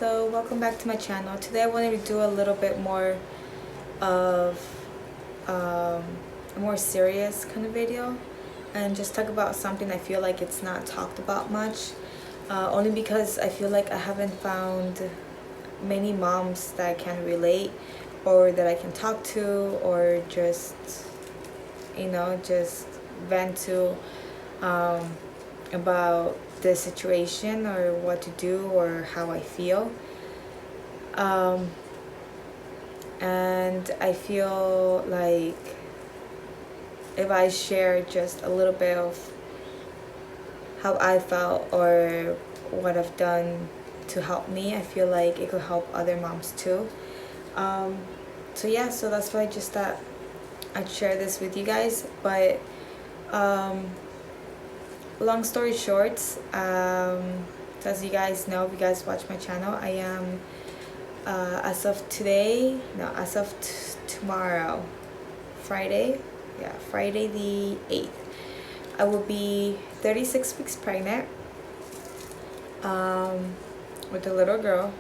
so welcome back to my channel. Today I wanted to do a little bit more of a more serious kind of video and just talk about something I feel like it's not talked about much, only because I feel like I haven't found many moms that I can relate or that I can talk to or just just vent to about the situation or what to do or how I feel. And I feel like if I share just a little bit of how I felt or what I've done to help me, I feel like it could help other moms too. So yeah, so that's why I just thought I'd share this with you guys. But long story short, as you guys know, if you guys watch my channel, I am as of tomorrow, Friday the 8th, I will be 36 weeks pregnant with a little girl,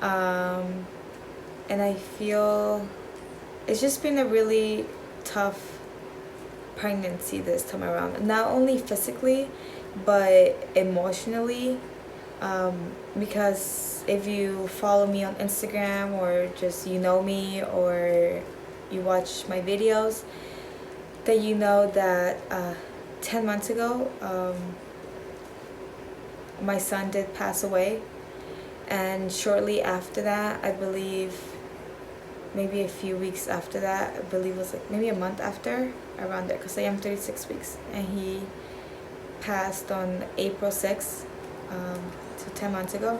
and I feel it's just been a really tough pregnancy this time around, not only physically but emotionally, because if you follow me on Instagram or just me or you watch my videos, that you know that 10 months ago my son did pass away, and shortly after that, I believe maybe a few weeks after that, I believe it was like maybe a month after, around there, because I am 36 weeks, and he passed on April 6th, so 10 months ago.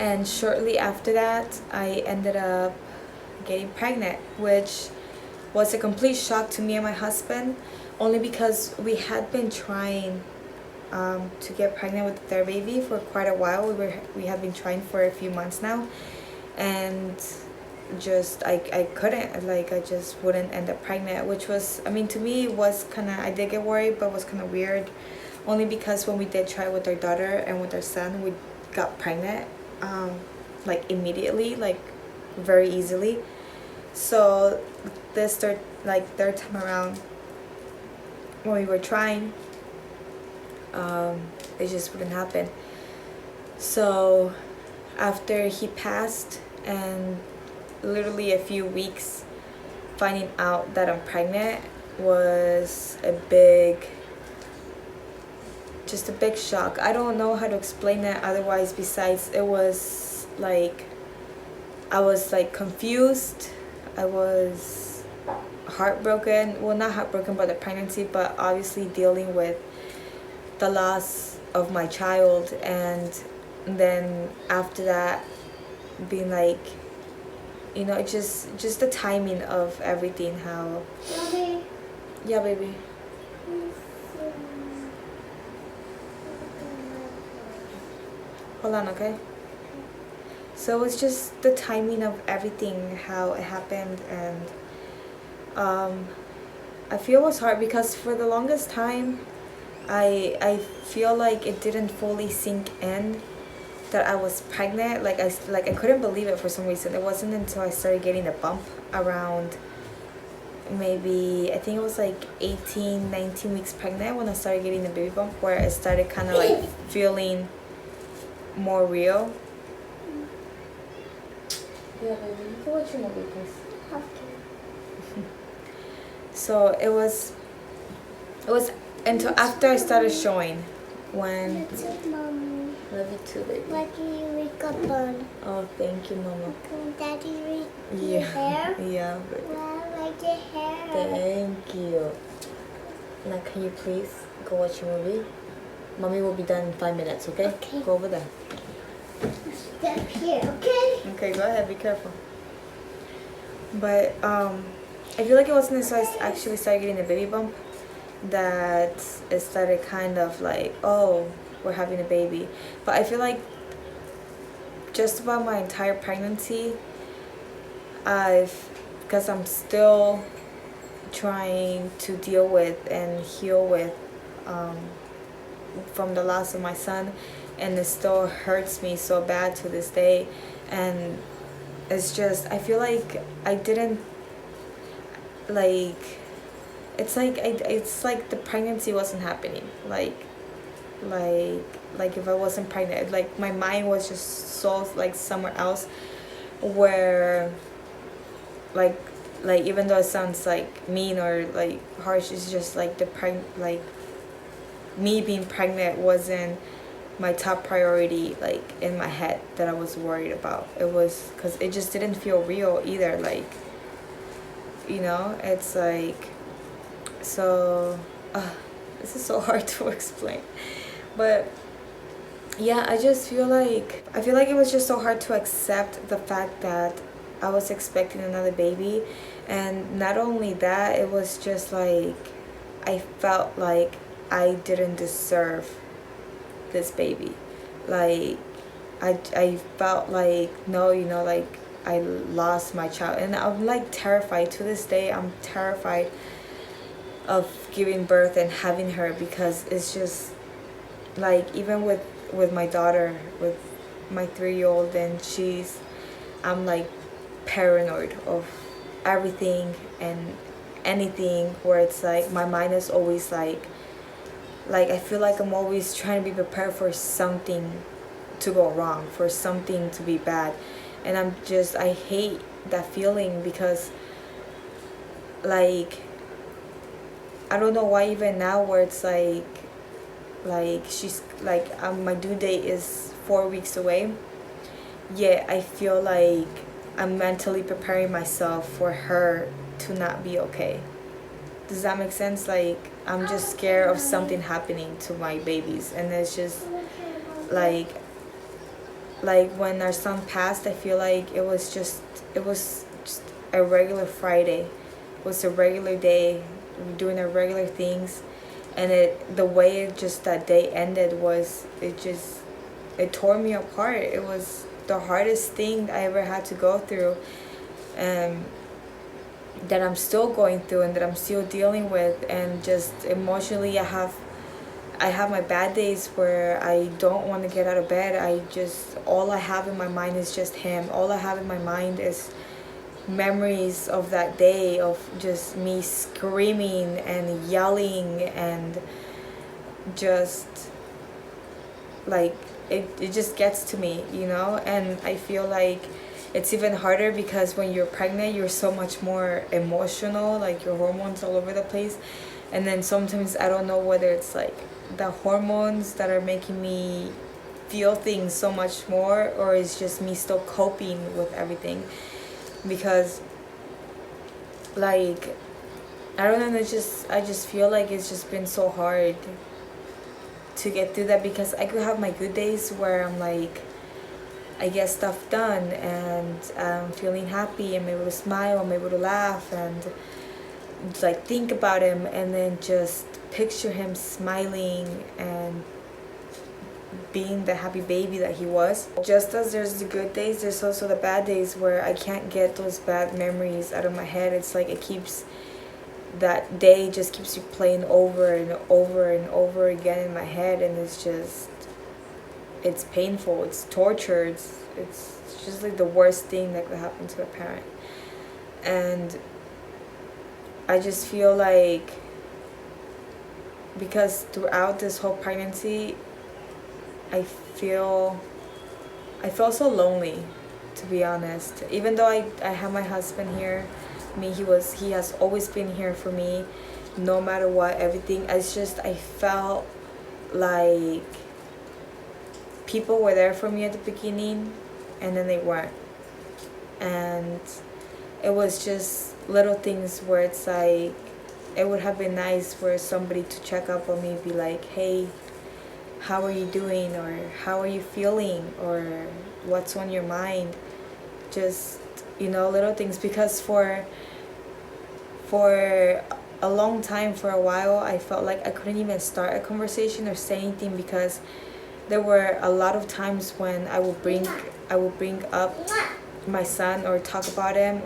And shortly after that, I ended up getting pregnant, which was a complete shock to me and my husband, only because we had been trying to get pregnant with their baby for quite a while. We had been trying for a few months now, and just I couldn't, like, I just wouldn't end up pregnant, which was, I mean, to me it was kind of, I did get worried, but it was kind of weird, only because when we did try with our daughter and with our son, we got pregnant like immediately, like very easily. So this third time around, when we were trying, it just wouldn't happen. So after he passed, and literally a few weeks, finding out that I'm pregnant was just a big shock. I don't know how to explain it otherwise, besides it was like, I was like confused, I was heartbroken, well, not heartbroken by the pregnancy, but obviously dealing with the loss of my child, and then after that being like, just the timing of everything, how... Mommy. Yeah, baby. Hold on, okay? So it's just the timing of everything, how it happened, and I feel it was hard because for the longest time, I feel like it didn't fully sink in that I was pregnant. Like I couldn't believe it for some reason. It wasn't until I started getting a bump around maybe, I think it was like 18, 19 weeks pregnant, when I started getting the baby bump, where it started kind of like feeling more real. Yeah, baby, you can watch your movie, please. Okay. So it was until after I started showing, when... That's it, Mommy. Love you too, baby. What do you wake up on? Oh, thank you, Mama. Can Daddy read Yeah. your hair? Yeah, baby. Wow, I like your hair. Thank you. Now, can you please go watch your movie? Mommy will be done in 5 minutes, okay? Okay. Go over there. Step here, okay? Okay, go ahead. Be careful. But I feel like it wasn't until I actually started getting the baby bump that it started kind of like, oh, we're having a baby. But I feel like just about my entire pregnancy, because I'm still trying to deal with and heal with from the loss of my son, and it still hurts me so bad to this day. And it's just, I feel like I didn't, like, it's like the pregnancy wasn't happening. Like if I wasn't pregnant, like my mind was just so like somewhere else, where like even though it sounds like mean or like harsh, it's just like like me being pregnant wasn't my top priority, like in my head, that I was worried about. It was because it just didn't feel real either, like, you know. It's like, so this is so hard to explain, but yeah, I feel like it was just so hard to accept the fact that I was expecting another baby. And not only that, it was just like I felt like I didn't deserve this baby. Like I felt like, no, you know, like I lost my child. And I'm like terrified to this day. I'm terrified of giving birth and having her, because it's just like, even with my daughter, with my 3-year-old, and I'm like paranoid of everything and anything, where it's like my mind is always like I feel like I'm always trying to be prepared for something to go wrong, for something to be bad. And I hate that feeling, because like I don't know why, even now, where it's like she's like, my due date is 4 weeks away, yet I feel like I'm mentally preparing myself for her to not be okay. Does that make sense? Like, I'm just scared of something happening to my babies. And it's just like when our son passed, I feel like it was just a regular Friday. It was a regular day, doing our regular things. And the way that day ended was, it tore me apart. It was the hardest thing I ever had to go through, that I'm still going through, and that I'm still dealing with. And just emotionally, I have my bad days where I don't want to get out of bed. All I have in my mind is just him. All I have in my mind is memories of that day, of just me screaming and yelling, and just like it just gets to me, you know. And I feel like it's even harder, because when you're pregnant, you're so much more emotional, like your hormones all over the place. And then sometimes I don't know whether it's like the hormones that are making me feel things so much more, or it's just me still coping with everything. Because like, I don't know, I just feel like it's just been so hard to get through that, because I could have my good days where I'm like, I get stuff done, and I'm feeling happy, I'm able to smile, I'm able to laugh, and like think about him, and then just picture him smiling and being the happy baby that he was. Just as there's the good days, there's also the bad days where I can't get those bad memories out of my head. It's like that day just keeps replaying over and over and over again in my head, and it's painful, it's torture, it's just like the worst thing that could happen to a parent. And I just feel like, because throughout this whole pregnancy, I feel so lonely, to be honest. Even though I have my husband here, he has always been here for me, no matter what, everything. I felt like people were there for me at the beginning, and then they weren't. And it was just little things where it's like, it would have been nice for somebody to check up on me, be like, hey, how are you doing, or how are you feeling, or what's on your mind. Just, you know, little things. Because for a long time, for a while, I felt like I couldn't even start a conversation or say anything, because there were a lot of times when I would bring up my son or talk about him,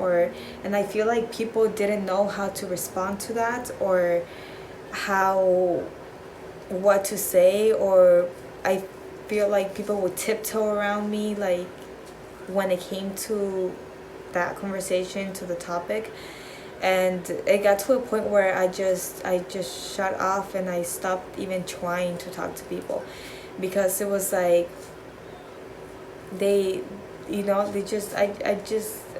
and I feel like people didn't know how to respond to that, or what to say, or feel like people would tiptoe around me, like when it came to that conversation, to the topic. And it got to a point where I just shut off, and I stopped even trying to talk to people, because it was like they just I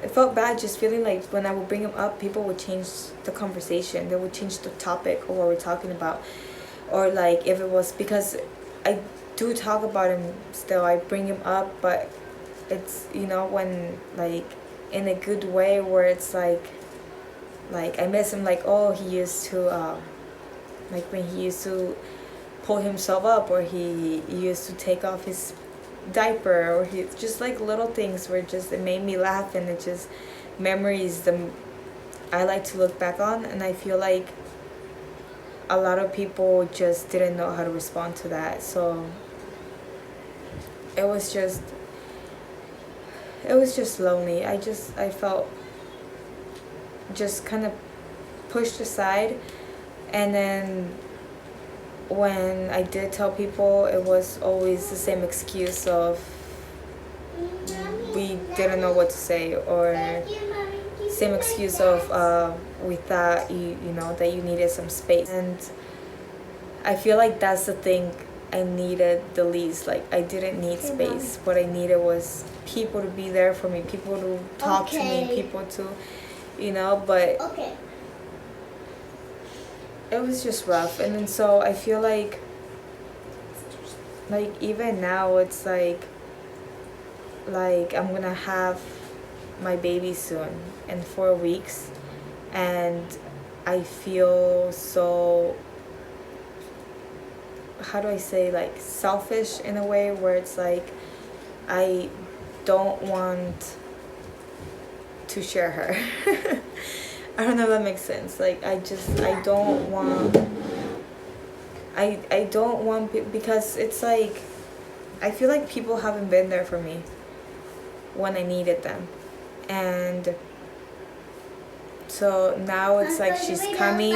felt bad just feeling like when I would bring them up, people would change the conversation, they would change the topic or what we're talking about. Or like if it was, because I do talk about him still, I bring him up, but it's when like in a good way, where it's like I miss him, like, oh, he used to like when he used to pull himself up, or he used to take off his diaper, or he just like little things where just it made me laugh, and it just memories I like to look back on. And I feel like a lot of people just didn't know how to respond to that, so it was just lonely. I felt just kind of pushed aside. And then when I did tell people, it was always the same excuse of we didn't know what to say, or same excuse of we thought that you needed some space. And I feel like that's the thing I needed the least. Like, I didn't need space. What I needed was people to be there for me, people to talk to me, people to but it was just rough. And then so I feel like even now it's like I'm gonna have my baby soon in 4 weeks, and I feel so, how do I say, like selfish in a way, where it's like I don't want to share her. I don't know if that makes sense. Like I don't want because it's like I feel like people haven't been there for me when I needed them. And so now it's like she's coming,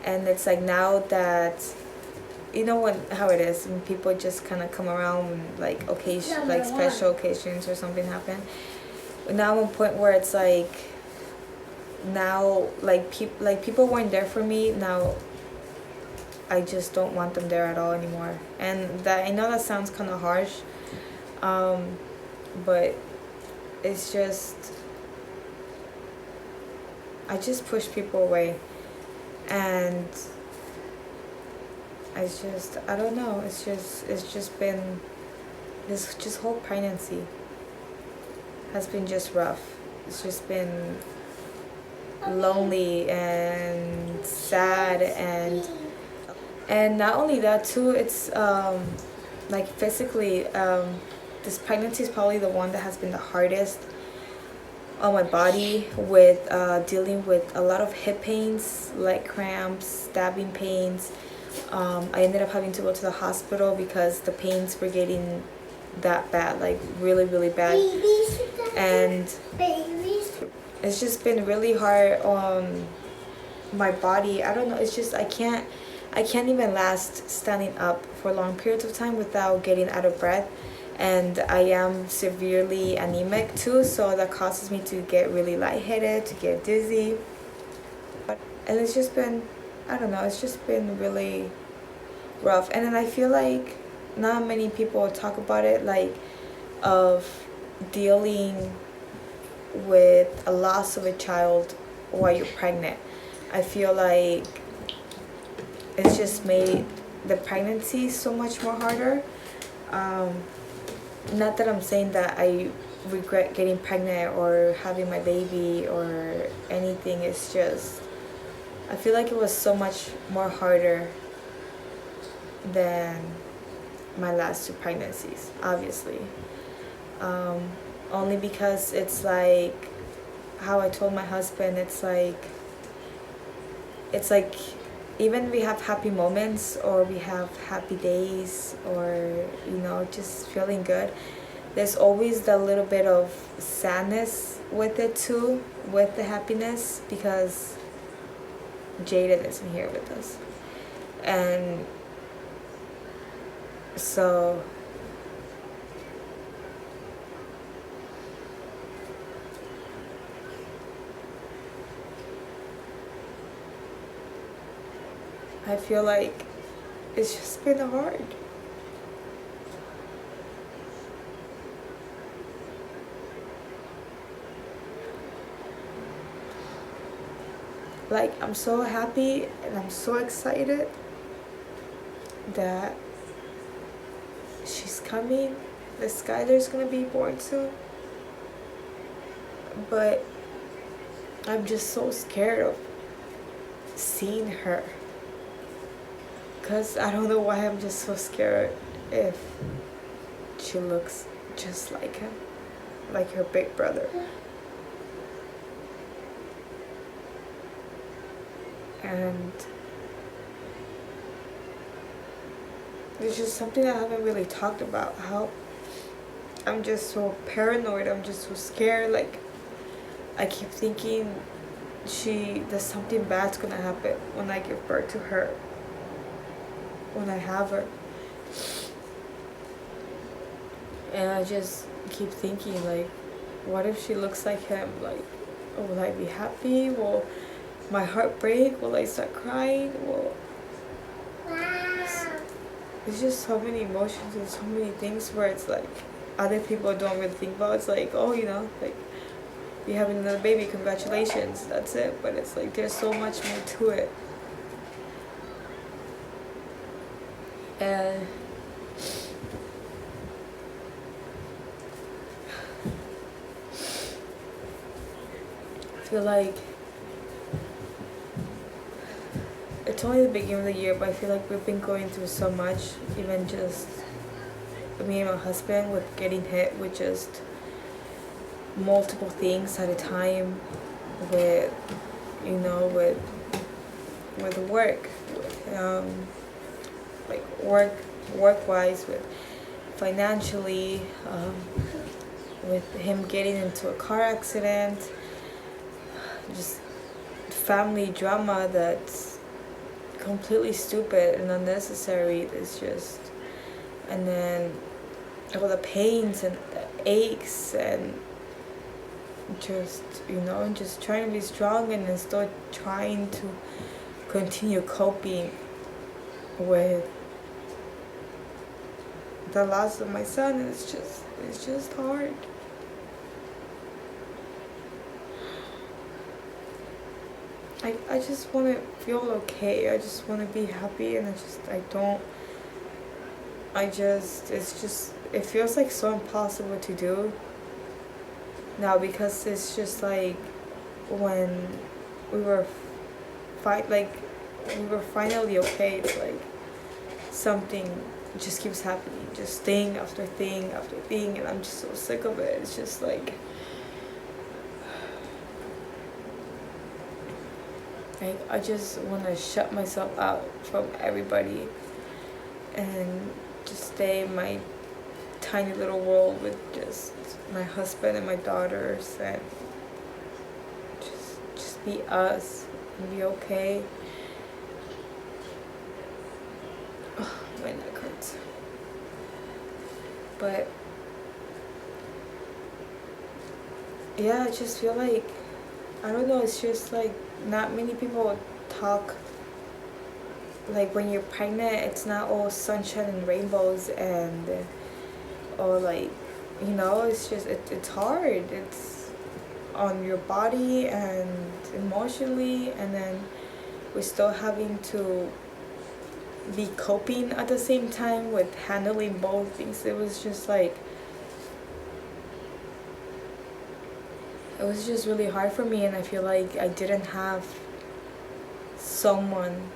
and it's like now that how it is when people just kind of come around when like special occasions or something happen. Now I'm at a point where it's like now people weren't there for me. Now I just don't want them there at all anymore. And that, I know that sounds kind of harsh, but it's just I just push people away. And I don't know, it's just been this whole pregnancy has been just rough. It's just been lonely and sad, and not only that too, it's like physically, this pregnancy is probably the one that has been the hardest on my body, with dealing with a lot of hip pains, leg cramps, stabbing pains. I ended up having to go to the hospital because the pains were getting that bad, like really, really bad. And it's just been really hard on my body. I don't know, it's just I can't even last standing up for long periods of time without getting out of breath. And I am severely anemic too, so that causes me to get really lightheaded, to get dizzy. And it's just been, I don't know, it's just been really rough. And then I feel like not many people talk about it, like of dealing with a loss of a child while you're pregnant. I feel like it's just made the pregnancy so much more harder. Not that I'm saying that I regret getting pregnant or having my baby or anything. It's just I feel like it was so much more harder than my last 2 pregnancies, obviously. Only because it's like how I told my husband, it's like even we have happy moments, or we have happy days, or just feeling good, there's always that little bit of sadness with it too, with the happiness, because Jaden isn't here with us. And So I feel like it's just been hard. Like, I'm so happy and I'm so excited that she's coming. The Skylar's gonna be born soon. But I'm just so scared of seeing her. Because I don't know why I'm just so scared if she looks just like him, like her big brother. And there's just something I haven't really talked about, how I'm just so paranoid, I'm just so scared. Like, I keep thinking there's something bad's gonna happen when I give birth to her, when I have her. And I just keep thinking, like, what if she looks like him? Like, will I be happy? Will my heart break? Will I start crying? It's just so many emotions and so many things where it's like other people don't really think about. It's like, oh, like, you're having another baby, congratulations, that's it. But it's like there's so much more to it. And I feel like it's only the beginning of the year, but I feel like we've been going through so much, even just me and my husband, with getting hit with just multiple things at a time, with with work, like work wise, with financially, with him getting into a car accident, just family drama that's completely stupid and unnecessary. It's just, and then all the pains and the aches, and just just trying to be strong, and then still trying to continue coping with the loss of my son. It's just hard. I just want to feel okay. I just want to be happy, and it feels like so impossible to do now, because it's just like when we were we were finally okay, it's like something just keeps happening, just thing after thing after thing, and I'm just so sick of it. It's just like I just want to shut myself out from everybody and just stay in my tiny little world with just my husband and my daughters, and just be us and be okay. Oh, my neck hurts. But yeah, I just feel like, I don't know, it's just like not many people talk, like when you're pregnant, it's not all sunshine and rainbows and or like, it's just it's hard. It's on your body and emotionally, and then we're still having to be coping at the same time with handling both things. It was just like, it was just really hard for me, and I feel like I didn't have someone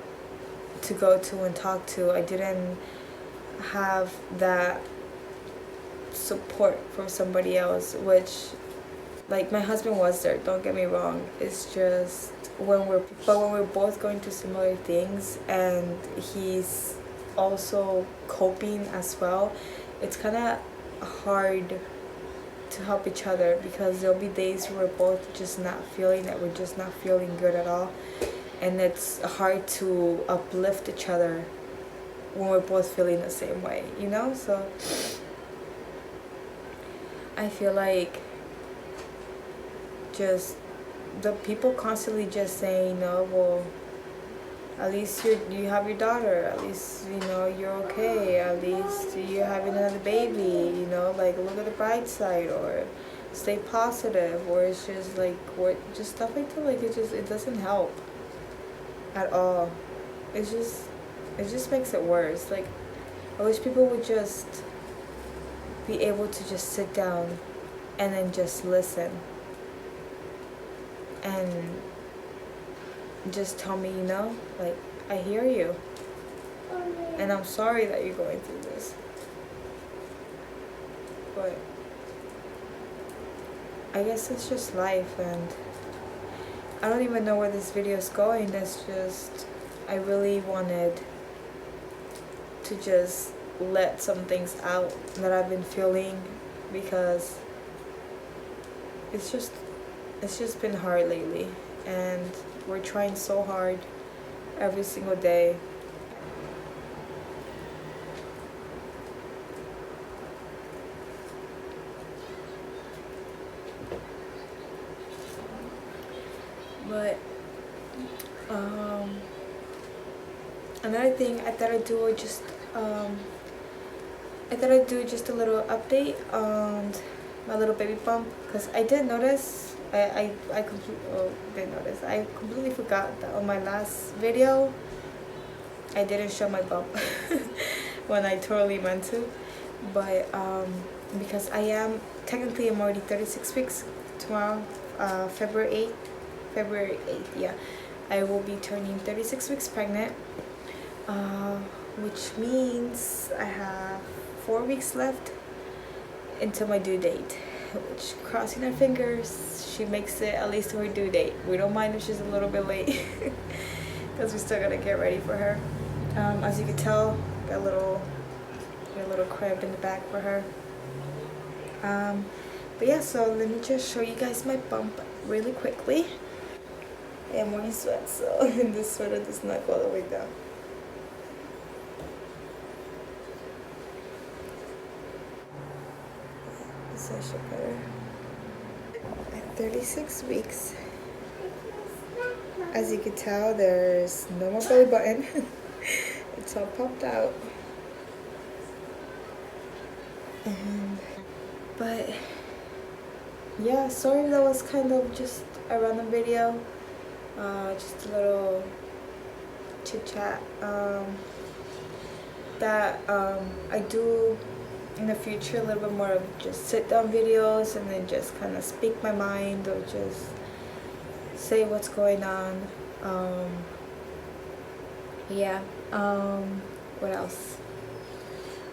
to go to and talk to. I didn't have that support from somebody else, which, like, my husband was there, don't get me wrong. It's just when we're both going through similar things, and he's also coping as well, it's kind of hard to help each other, because there'll be days where we're both just not feeling it, we're just not feeling good at all, and it's hard to uplift each other when we're both feeling the same way, you know? So I feel like just the people constantly just saying, no, well, at least you have your daughter, at least, you know, you're okay, at least you're having another baby, you know, like, look at the bright side, or stay positive, or it's just like, what, just stuff like that, like, it doesn't help at all. It just makes it worse. Like, I wish people would just be able to just sit down and then just listen and just tell me, you know, like, I hear you and I'm sorry that you're going through this, but I guess it's just life, and I don't even know where this video is going. It's just, I really wanted to just let some things out that I've been feeling, because it's just been hard lately, and we're trying so hard every single day. But another thing, I thought I'd do just a little update on my little baby bump, because I did notice, I completely forgot that on my last video I didn't show my bump when I totally meant to. But because I'm already 36 weeks tomorrow, February 8th, yeah, I will be turning 36 weeks pregnant, which means I have 4 weeks left until my due date, which, crossing our fingers, she makes it at least to her due date. We don't mind if she's a little bit late because we still gotta get ready for her. As you can tell, got a little cramp in the back for her. But yeah, so let me just show you guys my bump really quickly. I'm wearing sweats, so this sweater does not go all the way down. This I should better. At 36 weeks, as you can tell, there's no more belly button. It's all popped out. But yeah, sorry if that was kind of just a random video, just a little chit chat. I do in the future a little bit more of just sit down videos, and then just kind of speak my mind, or just say what's going on. Yeah. What else?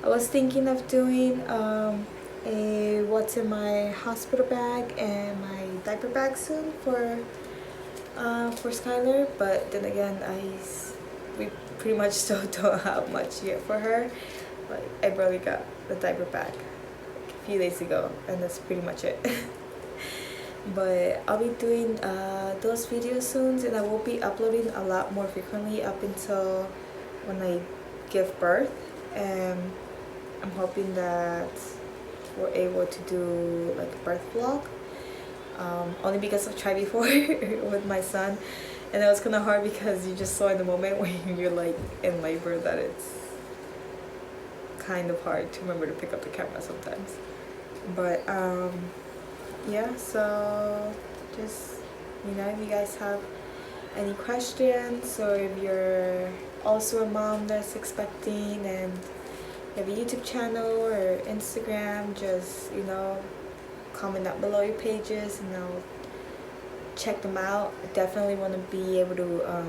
I was thinking of doing a what's in my hospital bag and my diaper bag soon for Skylar, but then again, we pretty much still don't have much yet for her. Like, I barely got the diaper bag like a few days ago, and that's pretty much it. But I'll be doing those videos soon, and I will be uploading a lot more frequently up until when I give birth. And I'm hoping that we're able to do like a birth vlog, only because I've tried before with my son, and it was kind of hard because you just saw in the moment when you're like in labor that it's kind of hard to remember to pick up the camera sometimes. But yeah, so just, you know, if you guys have any questions, or if you're also a mom that's expecting and you have a YouTube channel or Instagram, just, you know, comment down below your pages and I'll check them out. I definitely want to be able to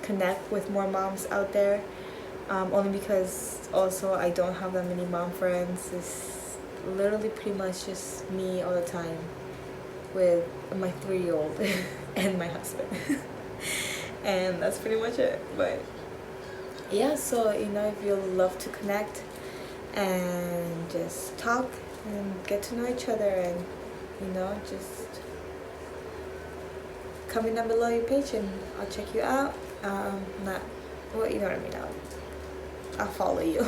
connect with more moms out there, only because also I don't have that many mom friends. It's literally pretty much just me all the time with my 3-year-old and my husband. And that's pretty much it. But yeah, so, you know, if you love to connect and just talk and get to know each other, and, you know, just comment down below your page and I'll check you out. You know what I mean. I'll follow you.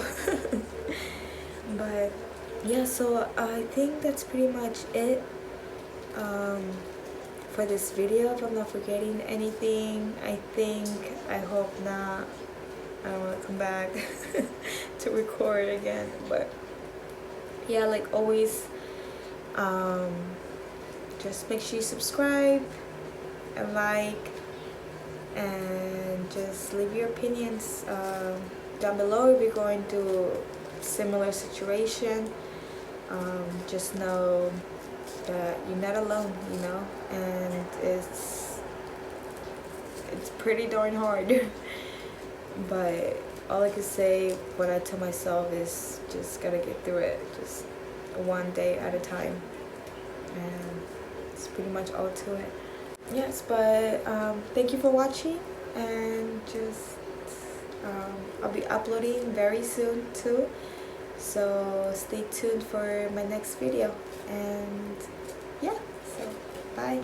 But yeah, so I think that's pretty much it for this video. If I'm not forgetting anything, I hope not. I don't want to come back to record again, but yeah, like always, just make sure you subscribe and like, and just leave your opinions down below if you're going through a similar situation. Just know that you're not alone, you know, and it's pretty darn hard. But all I can say, what I tell myself is just gotta get through it, just one day at a time, and it's pretty much all to it. Yes, but thank you for watching, and just I'll be uploading very soon too, so stay tuned for my next video. And yeah, so bye.